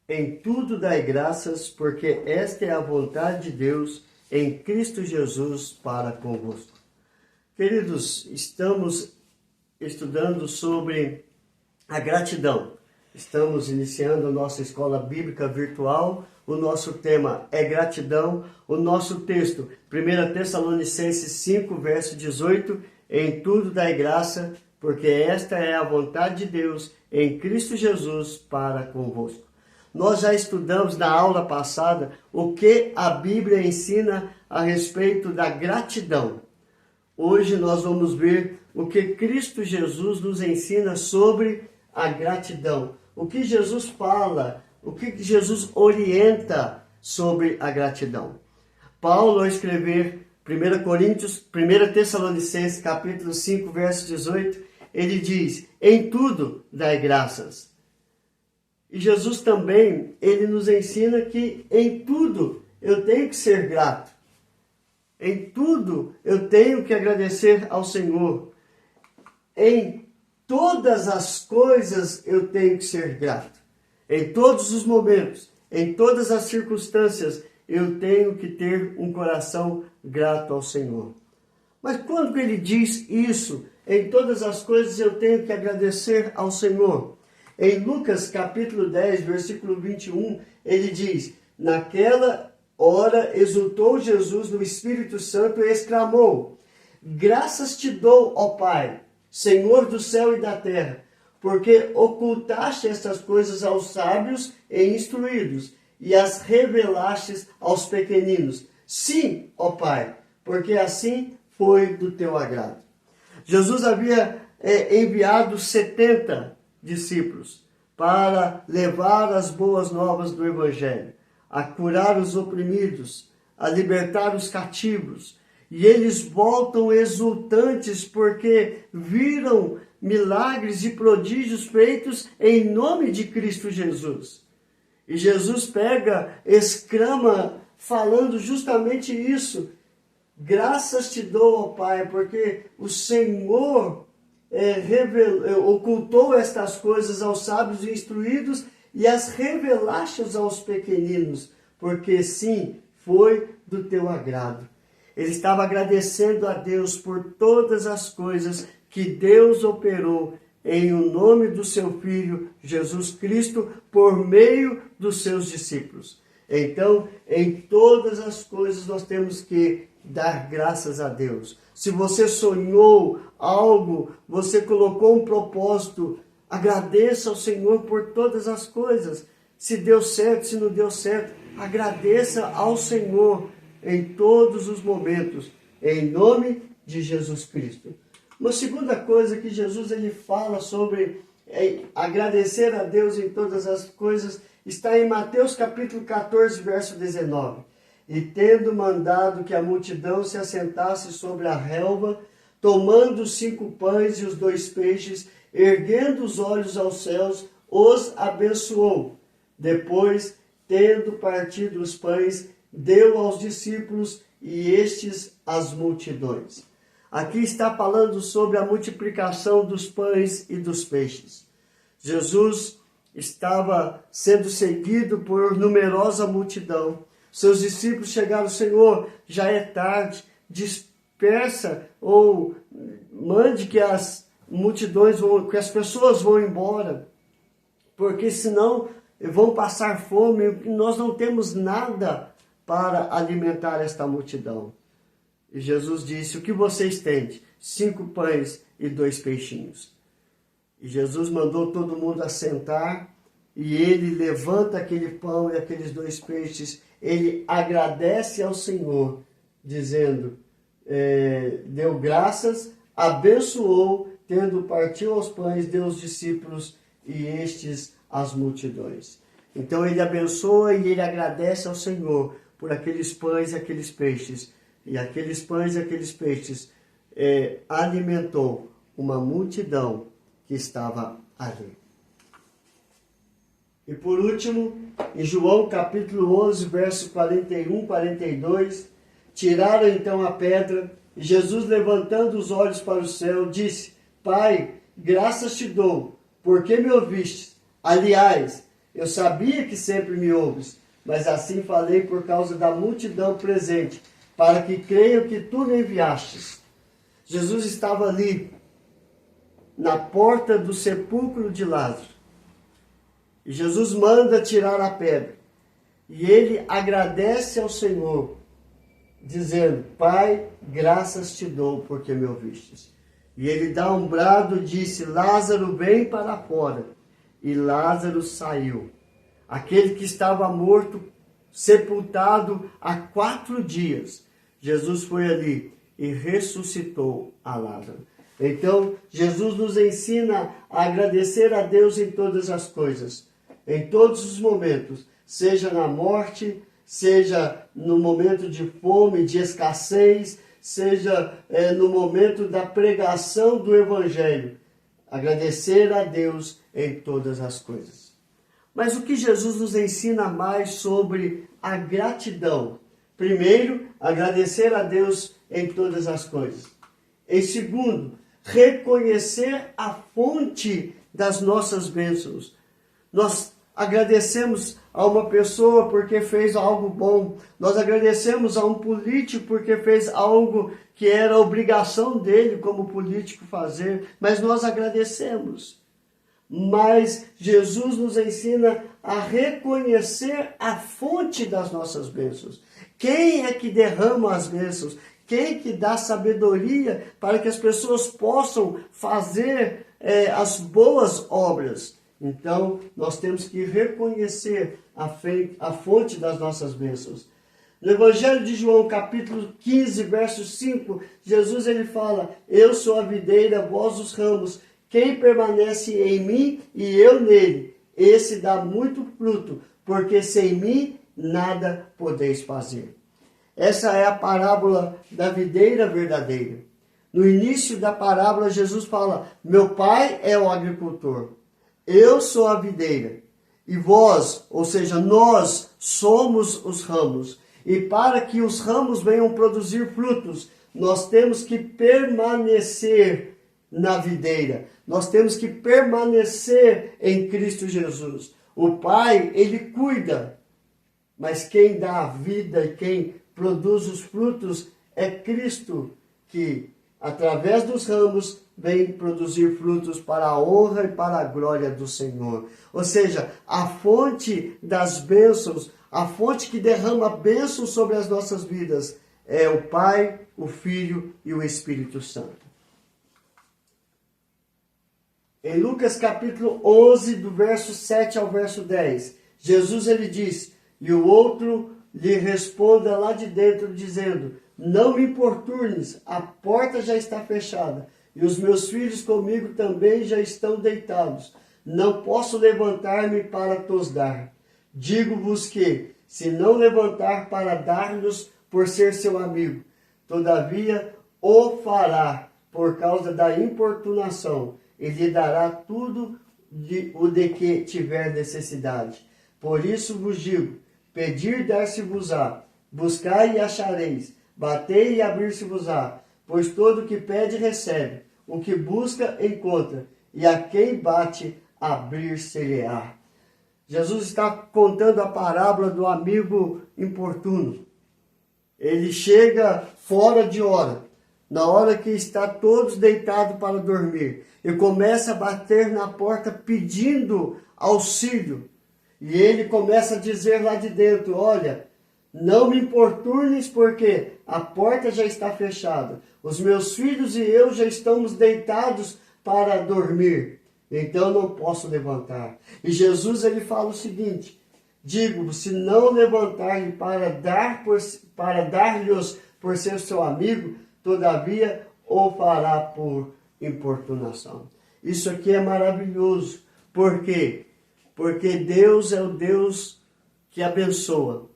Em tudo dai graças, porque esta é a vontade de Deus em Cristo Jesus para convosco. Queridos, estamos estudando sobre a gratidão. Estamos iniciando a nossa escola bíblica virtual. O nosso tema é gratidão. O nosso texto, 1 Tessalonicenses 5, verso 18, em tudo dai graça, porque esta é a vontade de Deus em Cristo Jesus para convosco. Nós já estudamos na aula passada o que a Bíblia ensina a respeito da gratidão. Hoje nós vamos ver o que Cristo Jesus nos ensina sobre a gratidão. O que Jesus fala, o que Jesus orienta sobre a gratidão. Paulo, ao escrever 1 Tessalonicenses, capítulo 5, verso 18, ele diz, em tudo dai graças. E Jesus também, ele nos ensina que em tudo eu tenho que ser grato. Em tudo eu tenho que agradecer ao Senhor. Em todas as coisas eu tenho que ser grato. Em todos os momentos, em todas as circunstâncias, eu tenho que ter um coração grato ao Senhor. Mas quando ele diz isso, em todas as coisas eu tenho que agradecer ao Senhor. Em Lucas capítulo 10, versículo 21, ele diz, naquela hora exultou Jesus no Espírito Santo e exclamou, graças te dou, ó Pai, Senhor do céu e da terra, porque ocultaste estas coisas aos sábios e instruídos, e as revelaste aos pequeninos. Sim, ó Pai, porque assim foi do teu agrado. Jesus havia enviado 70 discípulos para levar as boas novas do Evangelho, a curar os oprimidos, a libertar os cativos. E eles voltam exultantes porque viram milagres e prodígios feitos em nome de Cristo Jesus. E Jesus exclama, falando justamente isso. Graças te dou, ó Pai, porque o Senhor ocultou estas coisas aos sábios e instruídos e as revelaste aos pequeninos, porque sim, foi do teu agrado. Ele estava agradecendo a Deus por todas as coisas que Deus operou em o nome do seu Filho, Jesus Cristo, por meio dos seus discípulos. Então, em todas as coisas nós temos que dar graças a Deus. Se você sonhou algo, você colocou um propósito, agradeça ao Senhor por todas as coisas. Se deu certo, se não deu certo, agradeça ao Senhor em todos os momentos, em nome de Jesus Cristo. Uma segunda coisa que Jesus ele fala sobre agradecer a Deus em todas as coisas está em Mateus capítulo 14, verso 19. E tendo mandado que a multidão se assentasse sobre a relva, tomando os 5 pães e os 2 peixes, erguendo os olhos aos céus, os abençoou. Depois, tendo partido os pães, deu aos discípulos e estes às multidões. Aqui está falando sobre a multiplicação dos pães e dos peixes. Jesus estava sendo seguido por numerosa multidão. Seus discípulos chegaram, Senhor, já é tarde, dispersa ou mande que as multidões que as pessoas vão embora, porque senão vão passar fome e nós não temos nada para alimentar esta multidão. E Jesus disse, o que vocês têm? 5 pães e 2 peixinhos. E Jesus mandou todo mundo assentar e ele levanta aquele pão e aqueles 2 peixes, ele agradece ao Senhor, dizendo, deu graças, abençoou, tendo partido aos pães, deu aos discípulos e estes às multidões. Então ele abençoa e ele agradece ao Senhor por aqueles pães e aqueles peixes. E aqueles pães e aqueles peixes alimentou uma multidão que estava ali. E por último, em João capítulo 11, verso 41, 42, tiraram então a pedra, e Jesus, levantando os olhos para o céu, disse, Pai, graças te dou, porque me ouviste. Aliás, Eu sabia que sempre me ouves, mas assim falei por causa da multidão presente, para que creiam que tu me enviastes. Jesus estava ali, na porta do sepulcro de Lázaro. E Jesus manda tirar a pedra. E ele agradece ao Senhor, dizendo: Pai, graças te dou porque me ouvistes. E ele dá um brado, disse: Lázaro, vem para fora. E Lázaro saiu. Aquele que estava morto, sepultado há 4 dias. Jesus foi ali e ressuscitou a Lázaro. Então, Jesus nos ensina a agradecer a Deus em todas as coisas, em todos os momentos, seja na morte, seja no momento de fome, de escassez, seja no momento da pregação do Evangelho. Agradecer a Deus em todas as coisas. Mas o que Jesus nos ensina mais sobre a gratidão? Primeiro, agradecer a Deus em todas as coisas. Em segundo, reconhecer a fonte das nossas bênçãos. Nós agradecemos a uma pessoa porque fez algo bom. Nós agradecemos a um político porque fez algo que era obrigação dele como político fazer. Mas nós agradecemos. Mas Jesus nos ensina a reconhecer a fonte das nossas bênçãos. Quem é que derrama as bênçãos? Quem que dá sabedoria para que as pessoas possam fazer as boas obras? Então, nós temos que reconhecer a fonte das nossas bênçãos. No Evangelho de João, capítulo 15, verso 5, Jesus ele fala: Eu sou a videira, vós os ramos. Quem permanece em mim e eu nele, esse dá muito fruto, porque sem mim nada podeis fazer. Essa é a parábola da videira verdadeira. No início da parábola, Jesus fala: Meu pai é o agricultor, eu sou a videira, e vós, ou seja, nós somos os ramos. E para que os ramos venham produzir frutos, nós temos que permanecer na videira. Nós temos que permanecer em Cristo Jesus. O Pai, Ele cuida, mas quem dá a vida e quem produz os frutos é Cristo, que através dos ramos vem produzir frutos para a honra e para a glória do Senhor. Ou seja, a fonte das bênçãos, a fonte que derrama bênçãos sobre as nossas vidas é o Pai, o Filho e o Espírito Santo. Em Lucas capítulo 11, do verso 7 ao verso 10, Jesus ele diz: E o outro lhe responda lá de dentro, dizendo: Não me importunes, a porta já está fechada, e os meus filhos comigo também já estão deitados. Não posso levantar-me para tos dar. Digo-vos que, se não levantar para dar-lhes por ser seu amigo, todavia o fará por causa da importunação, e lhe dará tudo o de que tiver necessidade. Por isso vos digo: pedir dar-se-vos-á, buscai e achareis, batei e abrir-se-vos-á, pois todo o que pede recebe, o que busca encontra, e a quem bate abrir-se-lhe-á. Jesus está contando a parábola do amigo importuno. Ele chega fora de hora, na hora que está todos deitados para dormir, e começa a bater na porta pedindo auxílio. E ele começa a dizer lá de dentro: olha, não me importunes porque a porta já está fechada. Os meus filhos e eu já estamos deitados para dormir. Então não posso levantar. E Jesus ele fala o seguinte: digo, se não levantar-lhe para dar-lhes por ser seu amigo, todavia o fará por importunação. Isso aqui é maravilhoso. Por quê? Porque Deus é o Deus que abençoa.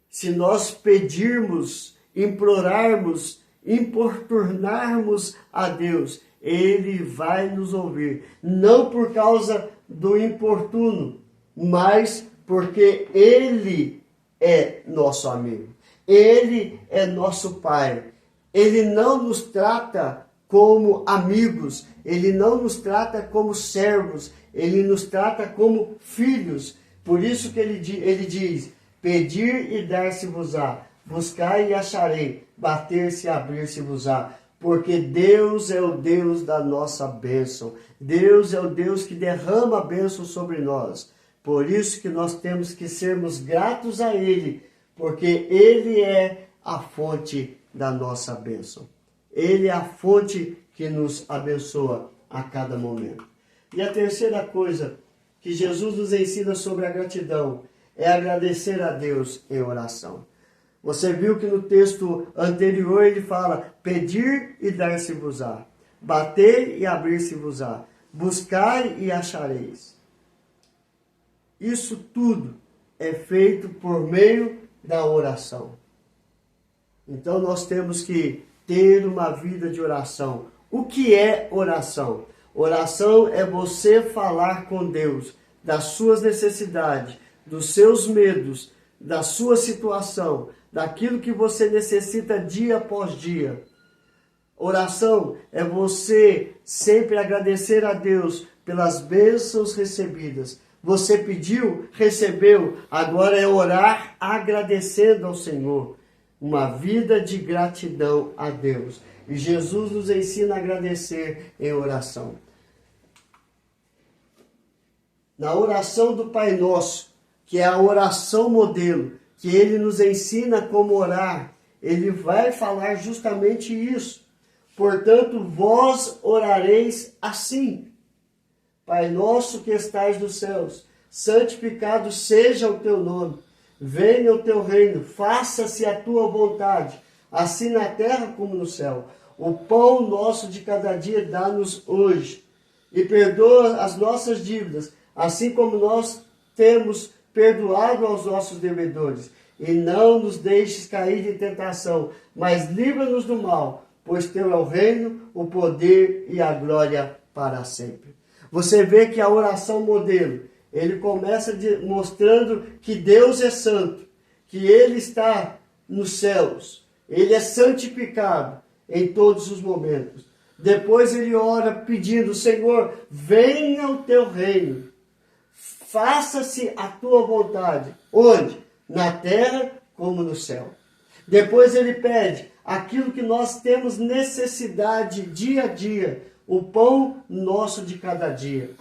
Se nós pedirmos, implorarmos, importunarmos a Deus, Ele vai nos ouvir. Não por causa do importuno, mas porque Ele é nosso amigo. Ele é nosso Pai. Ele não nos trata como amigos. Ele não nos trata como servos. Ele nos trata como filhos. Por isso que ele diz, pedir e dar-se-vos-á, buscar e acharei, bater-se e abrir-se-vos-á. Porque Deus é o Deus da nossa bênção. Deus é o Deus que derrama a bênção sobre nós. Por isso que nós temos que sermos gratos a Ele, porque Ele é a fonte da nossa bênção. Ele é a fonte que nos abençoa a cada momento. E a terceira coisa que Jesus nos ensina sobre a gratidão é agradecer a Deus em oração. Você viu que no texto anterior ele fala, pedir e dar-se-vos-á, bater e abrir-se-vos-á, buscar e achareis. Isso tudo é feito por meio da oração. Então nós temos que ter uma vida de oração. O que é oração? Oração é você falar com Deus das suas necessidades, dos seus medos, da sua situação, daquilo que você necessita dia após dia. Oração é você sempre agradecer a Deus pelas bênçãos recebidas. Você pediu, recebeu, agora é orar agradecendo ao Senhor. Uma vida de gratidão a Deus. E Jesus nos ensina a agradecer em oração. Na oração do Pai Nosso, que é a oração modelo, que Ele nos ensina como orar, Ele vai falar justamente isso. Portanto, vós orareis assim. Pai nosso que estais nos céus, santificado seja o teu nome. Venha o teu reino, faça-se a tua vontade, assim na terra como no céu. O pão nosso de cada dia dá-nos hoje. E perdoa as nossas dívidas, assim como nós temos perdoado aos nossos devedores. E não nos deixes cair em tentação, mas livra-nos do mal, pois teu é o reino, o poder e a glória para sempre. Você vê que a oração modelo, ele começa mostrando que Deus é santo, que Ele está nos céus, Ele é santificado em todos os momentos. Depois ele ora pedindo, Senhor, venha o teu reino, faça-se a tua vontade. Onde? Na terra como no céu. Depois ele pede aquilo que nós temos necessidade dia a dia, o pão nosso de cada dia.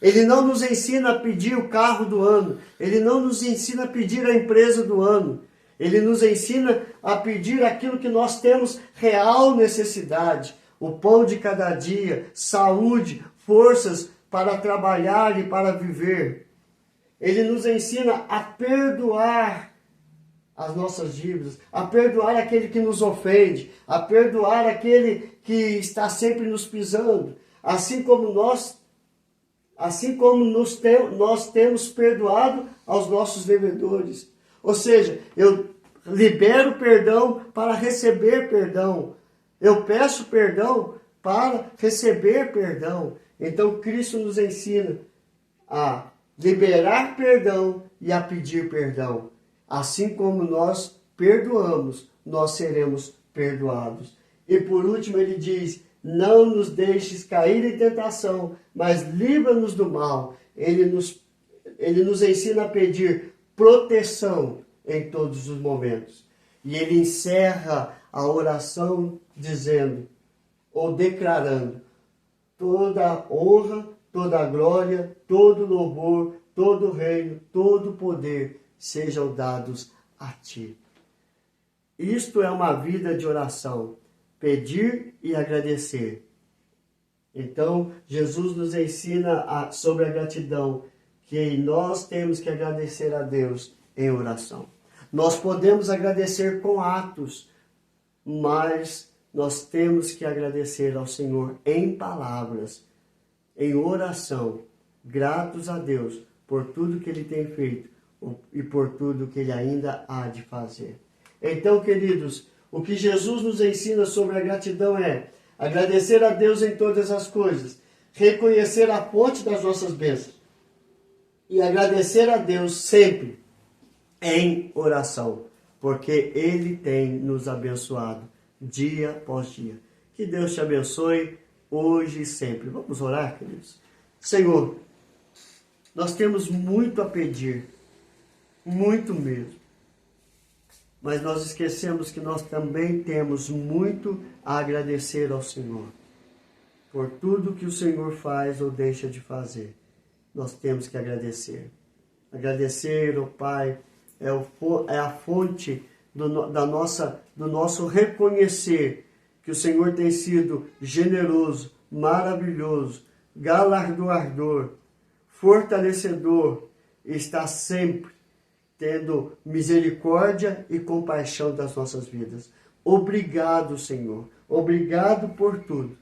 Ele não nos ensina a pedir o carro do ano, ele não nos ensina a pedir a empresa do ano. Ele nos ensina a pedir aquilo que nós temos real necessidade, o pão de cada dia, saúde, forças para trabalhar e para viver. Ele nos ensina a perdoar as nossas dívidas, a perdoar aquele que nos ofende, a perdoar aquele que está sempre nos pisando, assim como nós temos perdoado aos nossos devedores. Ou seja, eu libero perdão para receber perdão. Eu peço perdão para receber perdão. Então Cristo nos ensina a liberar perdão e a pedir perdão. Assim como nós perdoamos, nós seremos perdoados. E por último ele diz, não nos deixes cair em tentação, mas livra-nos do mal. Ele nos ensina a pedir proteção em todos os momentos. E ele encerra a oração dizendo, ou declarando, toda honra, toda glória, todo louvor, todo reino, todo poder sejam dados a ti. Isto é uma vida de oração, pedir e agradecer. Então, Jesus nos ensina sobre a gratidão, que nós temos que agradecer a Deus em oração. Nós podemos agradecer com atos, mas nós temos que agradecer ao Senhor em palavras, em oração, gratos a Deus por tudo que Ele tem feito e por tudo que Ele ainda há de fazer. Então, queridos, o que Jesus nos ensina sobre a gratidão é agradecer a Deus em todas as coisas, reconhecer a fonte das nossas bênçãos e agradecer a Deus sempre em oração, porque Ele tem nos abençoado dia após dia. Que Deus te abençoe hoje e sempre. Vamos orar, queridos? Senhor, Nós temos muito a pedir, muito mesmo. Mas nós esquecemos que nós também temos muito a agradecer ao Senhor. Por tudo que o Senhor faz ou deixa de fazer, nós temos que agradecer. Agradecer, ó Pai, é a fonte do nosso reconhecer que o Senhor tem sido generoso, maravilhoso, galardoador, fortalecedor, está sempre tendo misericórdia e compaixão das nossas vidas. Obrigado, Senhor. Obrigado por tudo.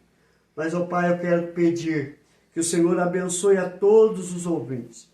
Mas, ó Pai, eu quero pedir que o Senhor abençoe a todos os ouvintes.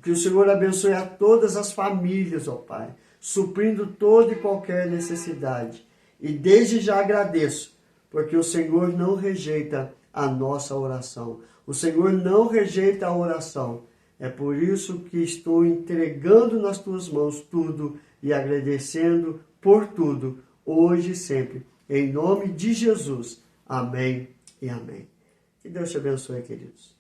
Que o Senhor abençoe a todas as famílias, ó Pai, suprindo toda e qualquer necessidade. E desde já agradeço, porque o Senhor não rejeita a nossa oração. O Senhor não rejeita a oração. É por isso que estou entregando nas tuas mãos tudo e agradecendo por tudo, hoje e sempre. Em nome de Jesus. Amém e amém. Que Deus te abençoe, queridos.